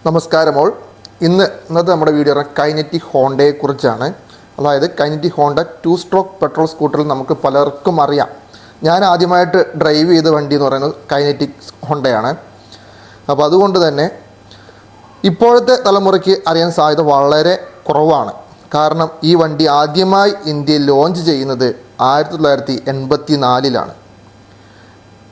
നമസ്കാരം ഓൾ. ഇന്നത്തെ നമ്മുടെ വീഡിയോ കൈനറ്റിക് ഹോണ്ടയെ കുറിച്ചാണ്. അതായത് കൈനറ്റിക് ഹോണ്ട 2 സ്ട്രോക്ക് പെട്രോൾ സ്കൂട്ടറിൽ നമുക്ക് പലർക്കും അറിയാം. ഞാൻ ആദ്യമായിട്ട് ഡ്രൈവ് ചെയ്ത വണ്ടി എന്ന് പറയുന്നത് കൈനറ്റിക് ഹോണ്ടയാണ്. അപ്പോൾ അതുകൊണ്ട് തന്നെ ഇപ്പോഴത്തെ തലമുറയ്ക്ക് അറിയാൻ സാധ്യത വളരെ കുറവാണ്. കാരണം ഈ വണ്ടി ആദ്യമായി ഇന്ത്യയിൽ ലോഞ്ച് ചെയ്യുന്നത് 1984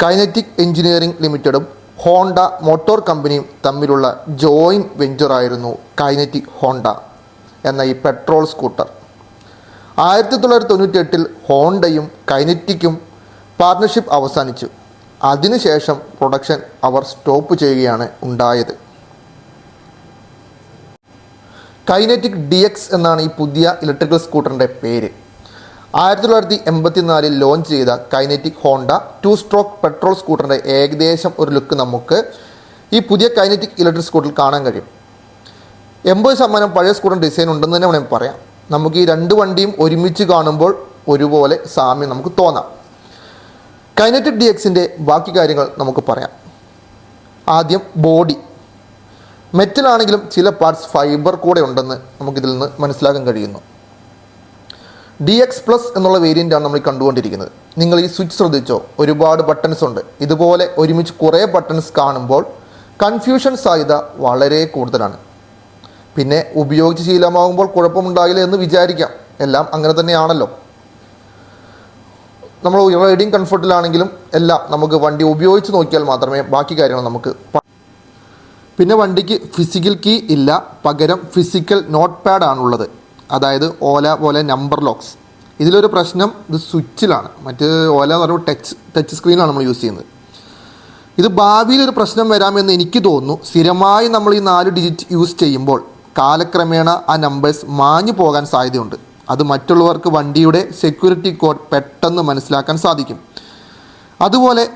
കൈനറ്റിക് എഞ്ചിനീയറിംഗ് ലിമിറ്റഡും ഹോണ്ട മോട്ടോർ കമ്പനിയും തമ്മിലുള്ള ജോയിൻറ്റ് വെഞ്ചറായിരുന്നു കൈനറ്റിക് ഹോണ്ട എന്ന ഈ പെട്രോൾ സ്കൂട്ടർ. 1998 ഹോണ്ടയും കൈനറ്റിക്കും പാർട്ണർഷിപ്പ് അവസാനിച്ചു. അതിനുശേഷം പ്രൊഡക്ഷൻ അവർ സ്റ്റോപ്പ് ചെയ്യുകയാണ് ഉണ്ടായത്. കൈനറ്റിക് DX എന്നാണ് ഈ പുതിയ ഇലക്ട്രിക്കൽ സ്കൂട്ടറിൻ്റെ പേര്. 1984 ലോഞ്ച് ചെയ്ത കൈനറ്റിക് ഹോണ്ട 2 സ്ട്രോക്ക് പെട്രോൾ സ്കൂട്ടറിൻ്റെ ഏകദേശം ഒരു ലുക്ക് നമുക്ക് ഈ പുതിയ കൈനറ്റിക് ഇലക്ട്രിക് സ്കൂട്ടറിൽ കാണാൻ കഴിയും. 80% പഴയ സ്കൂട്ടർ ഡിസൈൻ ഉണ്ടെന്ന് തന്നെ വേണമെങ്കിൽ പറയാം. നമുക്ക് ഈ രണ്ട് വണ്ടിയും ഒരുമിച്ച് കാണുമ്പോൾ ഒരുപോലെ സാമ്യം നമുക്ക് തോന്നാം. കൈനറ്റിക് DXൻ്റെ ബാക്കി കാര്യങ്ങൾ നമുക്ക് പറയാം. ആദ്യം ബോഡി. മെറ്റലാണെങ്കിലും ചില പാർട്സ് ഫൈബർ കൂടെ ഉണ്ടെന്ന് നമുക്കിതിൽ നിന്ന് മനസ്സിലാക്കാൻ കഴിയുന്നു. DX Plus എന്നുള്ള വേരിയൻ്റാണ് നമ്മൾ കണ്ടുകൊണ്ടിരിക്കുന്നത്. നിങ്ങൾ ഈ സ്വിച്ച് ശ്രദ്ധിച്ചോ, ഒരുപാട് ബട്ടൺസ് ഉണ്ട്. ഇതുപോലെ ഒരുമിച്ച് കുറേ ബട്ടൺസ് കാണുമ്പോൾ കൺഫ്യൂഷൻ സാധ്യത വളരെ കൂടുതലാണ്. പിന്നെ ഉപയോഗിച്ച് ശീലമാകുമ്പോൾ കുഴപ്പമുണ്ടാകില്ല എന്ന് വിചാരിക്കാം. എല്ലാം അങ്ങനെ തന്നെയാണല്ലോ. നമ്മൾ റൈഡിങ് കംഫർട്ടിലാണെങ്കിലും എല്ലാം നമുക്ക് വണ്ടി ഉപയോഗിച്ച് നോക്കിയാൽ മാത്രമേ ബാക്കി കാര്യങ്ങൾ നമുക്ക്. പിന്നെ വണ്ടിക്ക് ഫിസിക്കൽ കീ ഇല്ല, പകരം ഫിസിക്കൽ നോട്ട് പാഡ് ആണുള്ളത്. അതായത് ഓല പോലെ നമ്പർ ലോക്സ്. ഇതിലൊരു പ്രശ്നം ഇത് സ്വിച്ചിലാണ്. മറ്റ് ഓല എന്ന് പറയുമ്പോൾ ടച്ച് സ്ക്രീനാണ് നമ്മൾ യൂസ് ചെയ്യുന്നത്. ഇത് ഭാവിയിലൊരു പ്രശ്നം വരാമെന്ന് എനിക്ക് തോന്നുന്നു. സ്ഥിരമായി നമ്മൾ ഈ 4 ഡിജിറ്റ് യൂസ് ചെയ്യുമ്പോൾ കാലക്രമേണ ആ നമ്പേഴ്സ് മാഞ്ഞു പോകാൻ സാധ്യതയുണ്ട്. അത് മറ്റുള്ളവർക്ക് വണ്ടിയുടെ സെക്യൂരിറ്റി കോഡ് പെട്ടെന്ന് മനസ്സിലാക്കാൻ സാധിക്കും. അതുപോലെ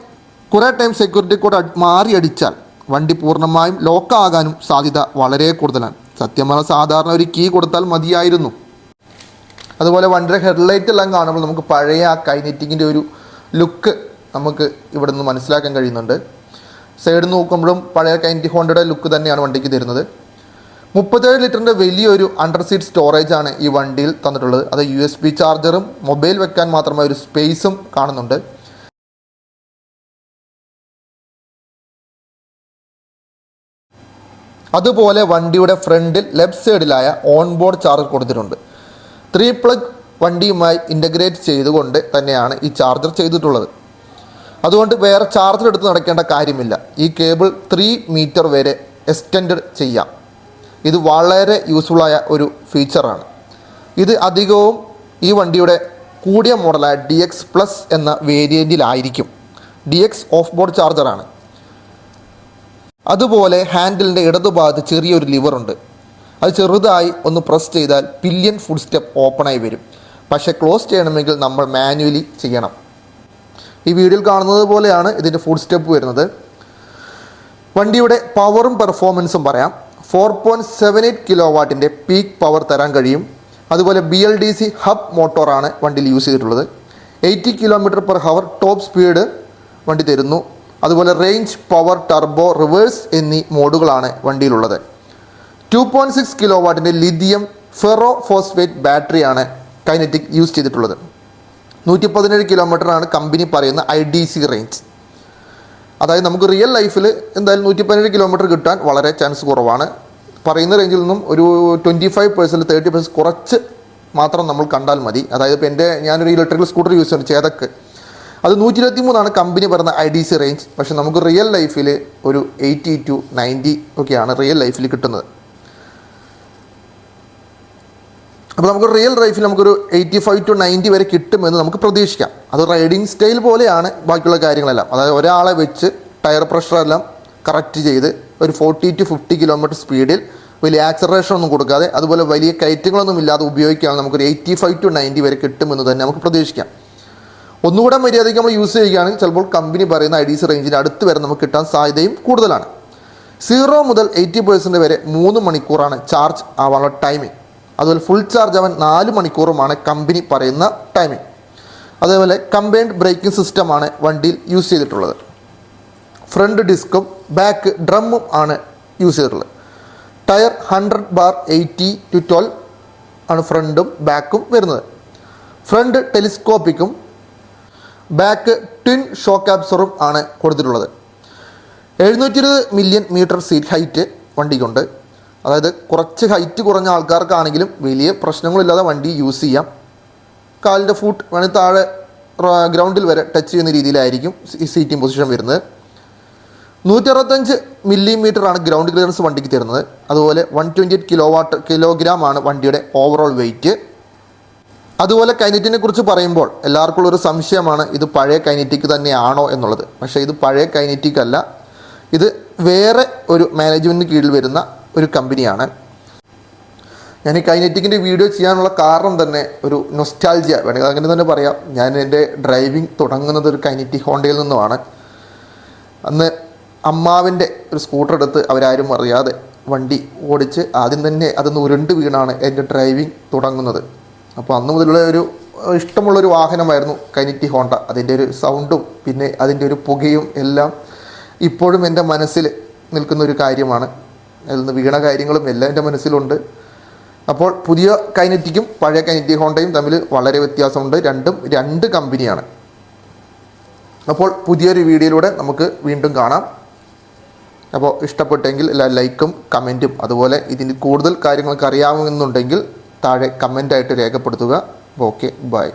കുറേ ടൈം സെക്യൂരിറ്റി കോഡ് മാറിയടിച്ചാൽ വണ്ടി പൂർണ്ണമായും ലോക്കാകാനും സാധ്യത വളരെ കൂടുതലാണ്. സത്യം പറഞ്ഞാൽ സാധാരണ ഒരു കീ കൊടുത്താൽ മതിയായിരുന്നു. അതുപോലെ വണ്ടിയുടെ ഹെഡ്ലൈറ്റ് എല്ലാം കാണുമ്പോൾ നമുക്ക് പഴയ ആ കൈനറ്റിക്കിൻ്റെ ഒരു ലുക്ക് നമുക്ക് ഇവിടെ നിന്ന് മനസ്സിലാക്കാൻ കഴിയുന്നുണ്ട്. സൈഡ് നോക്കുമ്പോഴും പഴയ കൈനറ്റിക് ഹോണ്ടയുടെ ലുക്ക് തന്നെയാണ് വണ്ടിക്ക് തരുന്നത്. 37 ലിറ്ററിൻ്റെ വലിയൊരു അണ്ടർ സീറ്റ് സ്റ്റോറേജാണ് ഈ വണ്ടിയിൽ തന്നിട്ടുള്ളത്. അത് USB ചാർജറും മൊബൈൽ വെക്കാൻ മാത്രമായ ഒരു സ്പേസും കാണുന്നുണ്ട്. അതുപോലെ വണ്ടിയുടെ ഫ്രണ്ടിൽ ലെഫ്റ്റ് സൈഡിലായ ഓൺ ബോർഡ് ചാർജർ കൊടുത്തിട്ടുണ്ട്. 3 പ്ലഗ് വണ്ടിയുമായി ഇൻ്റഗ്രേറ്റ് ചെയ്തുകൊണ്ട് തന്നെയാണ് ഈ ചാർജർ ചെയ്തിട്ടുള്ളത്. അതുകൊണ്ട് വേറെ ചാർജർ എടുത്ത് നടക്കേണ്ട കാര്യമില്ല. ഈ കേബിൾ 3 മീറ്റർ വരെ എക്സ്റ്റെൻഡ് ചെയ്യാം. ഇത് വളരെ യൂസ്ഫുള്ളായ ഒരു ഫീച്ചറാണ്. ഇത് അധികവും ഈ വണ്ടിയുടെ കൂടിയ മോഡലായ DX Plus എന്ന വേരിയൻറ്റിലായിരിക്കും. DX ഓഫ് ബോർഡ് ചാർജറാണ്. അതുപോലെ ഹാൻഡിലിൻ്റെ ഇടതുഭാഗത്ത് ചെറിയൊരു ലിവറുണ്ട്. അത് ചെറുതായി ഒന്ന് പ്രസ് ചെയ്താൽ പില്യൻ ഫുഡ് സ്റ്റെപ്പ് ഓപ്പണായി വരും. പക്ഷേ ക്ലോസ് ചെയ്യണമെങ്കിൽ നമ്മൾ മാനുവലി ചെയ്യണം. ഈ വീഡിയോയിൽ കാണുന്നത് പോലെയാണ് ഇതിൻ്റെ ഫുഡ് സ്റ്റെപ്പ് വരുന്നത്. വണ്ടിയുടെ പവറും പെർഫോമൻസും പറയാം. 4.78 കിലോവാട്ടിൻ്റെ പീക്ക് പവർ തരാൻ കഴിയും. അതുപോലെ BLDC ഹബ് മോട്ടോറാണ് വണ്ടിയിൽ യൂസ് ചെയ്തിട്ടുള്ളത്. 80 km/h ടോപ്പ് സ്പീഡ് വണ്ടി തരുന്നു. അതുപോലെ റേഞ്ച്, പവർ, ടർബോ, റിവേഴ്സ് എന്നീ മോഡുകളാണ് വണ്ടിയിലുള്ളത്. 2.6 കിലോവാട്ടിൻ്റെ ലിഥിയം ഫെറോ ഫോസ്ഫേറ്റ് ബാറ്ററിയാണ് കൈനറ്റിക് യൂസ് ചെയ്തിട്ടുള്ളത്. 117 കിലോമീറ്ററാണ് കമ്പനി പറയുന്ന IDC റേഞ്ച്. അതായത് നമുക്ക് റിയൽ ലൈഫിൽ എന്തായാലും 117 കിലോമീറ്റർ കിട്ടാൻ വളരെ ചാൻസ് കുറവാണ്. പറയുന്ന റേഞ്ചിൽ നിന്നും ഒരു 25% 30% കുറച്ച് മാത്രം നമ്മൾ കണ്ടാൽ മതി. അതായത് ഇപ്പോൾ ഞാനൊരു ഇലക്ട്രിക്കൽ സ്കൂട്ടർ യൂസ് ചെയ്യുന്നത് ചേതക്ക്, അത് 123 കമ്പനി പറയുന്ന IDC റേഞ്ച്. പക്ഷെ നമുക്ക് റിയൽ ലൈഫിൽ ഒരു 80 to 90 ഒക്കെയാണ് റിയൽ ലൈഫിൽ കിട്ടുന്നത്. അപ്പോൾ നമുക്ക് റിയൽ ലൈഫിൽ നമുക്കൊരു 85 to 90 വരെ കിട്ടുമെന്ന് നമുക്ക് പ്രതീക്ഷിക്കാം. അത് റൈഡിങ് സ്റ്റൈൽ പോലെയാണ് ബാക്കിയുള്ള കാര്യങ്ങളെല്ലാം. അതായത് ഒരാളെ വെച്ച് ടയർ പ്രഷറെല്ലാം കറക്റ്റ് ചെയ്ത് ഒരു 40 to 50 കിലോമീറ്റർ സ്പീഡിൽ വലിയ ആക്സലറേഷൻ ഒന്നും കൊടുക്കാതെ അതുപോലെ വലിയ കയറ്റങ്ങളൊന്നും ഇല്ലാതെ ഉപയോഗിക്കുകയാണെങ്കിൽ നമുക്കൊരു 85 to 90 വരെ കിട്ടുമെന്ന് തന്നെ നമുക്ക് പ്രതീക്ഷിക്കാം. ഒന്നുകൂടെ മര്യാദയ്ക്ക് നമ്മൾ യൂസ് ചെയ്യുകയാണെങ്കിൽ ചിലപ്പോൾ കമ്പനി പറയുന്ന IDC റേഞ്ചിൻ്റെ അടുത്ത് വരെ നമുക്ക് കിട്ടാൻ സാധ്യതയും കൂടുതലാണ്. 0 മുതൽ 80% വരെ 3 മണിക്കൂറാണ് ചാർജ് ആവാനുള്ള ടൈമിംഗ്. അതുപോലെ ഫുൾ ചാർജ് ആവാൻ 4 മണിക്കൂറുമാണ് കമ്പനി പറയുന്ന ടൈമിംഗ്. അതേപോലെ കമ്പൈൻഡ് ബ്രേക്കിംഗ് സിസ്റ്റമാണ് വണ്ടിയിൽ യൂസ് ചെയ്തിട്ടുള്ളത്. ഫ്രണ്ട് ഡിസ്കും ബാക്ക് ഡ്രമ്മും ആണ് യൂസ് ചെയ്തിട്ടുള്ളത്. ടയർ 100/80/12 ആണ് ഫ്രണ്ടും ബാക്കും വരുന്നത്. ഫ്രണ്ട് ടെലിസ്കോപ്പിക്കും ബാക്ക് ട്വിൻ ഷോക്ക് ആബ്സോർബറും ആണ് കൊടുത്തിട്ടുള്ളത്. 720 മില്യൺ മീറ്റർ സീറ്റ് ഹൈറ്റ് വണ്ടിക്കുണ്ട്. അതായത് കുറച്ച് ഹൈറ്റ് കുറഞ്ഞ ആൾക്കാർക്കാണെങ്കിലും വലിയ പ്രശ്നങ്ങളില്ലാതെ വണ്ടി യൂസ് ചെയ്യാം. കാലിൻ്റെ ഫുട്ട് വേണമെങ്കിൽ താഴെ ഗ്രൗണ്ടിൽ വരെ ടച്ച് ചെയ്യുന്ന രീതിയിലായിരിക്കും ഈ സീറ്റിംഗ് പൊസിഷൻ വരുന്നത്. 165 മില്ലിമീറ്റർ ആണ് ഗ്രൗണ്ട് ക്ലിയറൻസ് വണ്ടിക്ക് തരുന്നത്. അതുപോലെ 128 കിലോഗ്രാം ആണ് വണ്ടിയുടെ ഓവറോൾ വെയിറ്റ്. അതുപോലെ കൈനറ്റിനെ കുറിച്ച് പറയുമ്പോൾ എല്ലാവർക്കും ഉള്ളൊരു സംശയമാണ്, ഇത് പഴയ കൈനറ്റിക് തന്നെയാണോ എന്നുള്ളത്. പക്ഷേ ഇത് പഴയ കൈനറ്റിക് അല്ല, ഇത് വേറെ ഒരു മാനേജ്മെൻറ്റിന് കീഴിൽ വരുന്ന ഒരു കമ്പനിയാണ്. ഞാൻ ഈ കൈനറ്റിക്കിൻ്റെ വീഡിയോ ചെയ്യാനുള്ള കാരണം തന്നെ ഒരു നൊസ്റ്റാൾജിയ വേണമെങ്കിൽ അങ്ങനെ തന്നെ പറയാം. ഞാൻ എൻ്റെ ഡ്രൈവിംഗ് തുടങ്ങുന്നത് ഒരു കൈനറ്റിക് ഹോണ്ടയിൽ നിന്നുമാണ്. അന്ന് അമ്മാവിൻ്റെ ഒരു സ്കൂട്ടർ എടുത്ത് അവരാരും അറിയാതെ വണ്ടി ഓടിച്ച് ആദ്യം തന്നെ അതൊന്ന് ഉരുണ്ട് വീണാണ് എൻ്റെ ഡ്രൈവിംഗ് തുടങ്ങുന്നത്. അപ്പോൾ അന്ന് മുതലുള്ള ഒരു ഇഷ്ടമുള്ളൊരു വാഹനമായിരുന്നു കൈനറ്റിക് ഹോണ്ട. അതിൻ്റെ ഒരു സൗണ്ടും പിന്നെ അതിൻ്റെ ഒരു പുകയും എല്ലാം ഇപ്പോഴും എൻ്റെ മനസ്സിൽ നിൽക്കുന്ന ഒരു കാര്യമാണ്. അതിൽ നിന്ന് വീണ കാര്യങ്ങളും എല്ലാം എൻ്റെ മനസ്സിലുണ്ട്. അപ്പോൾ പുതിയ കൈനറ്റിക്കും പഴയ കൈനറ്റിക് ഹോണ്ടയും തമ്മിൽ വളരെ വ്യത്യാസമുണ്ട്. രണ്ടും രണ്ട് കമ്പനിയാണ്. അപ്പോൾ പുതിയൊരു വീഡിയോയിലൂടെ നമുക്ക് വീണ്ടും കാണാം. അപ്പോൾ ഇഷ്ടപ്പെട്ടെങ്കിൽ ലൈക്കും കമൻറ്റും അതുപോലെ ഇതിന് കൂടുതൽ കാര്യങ്ങളൊക്കെ അറിയാമെന്നുണ്ടെങ്കിൽ താഴെ കമൻ്റായിട്ട് രേഖപ്പെടുത്തുക. Okay, by.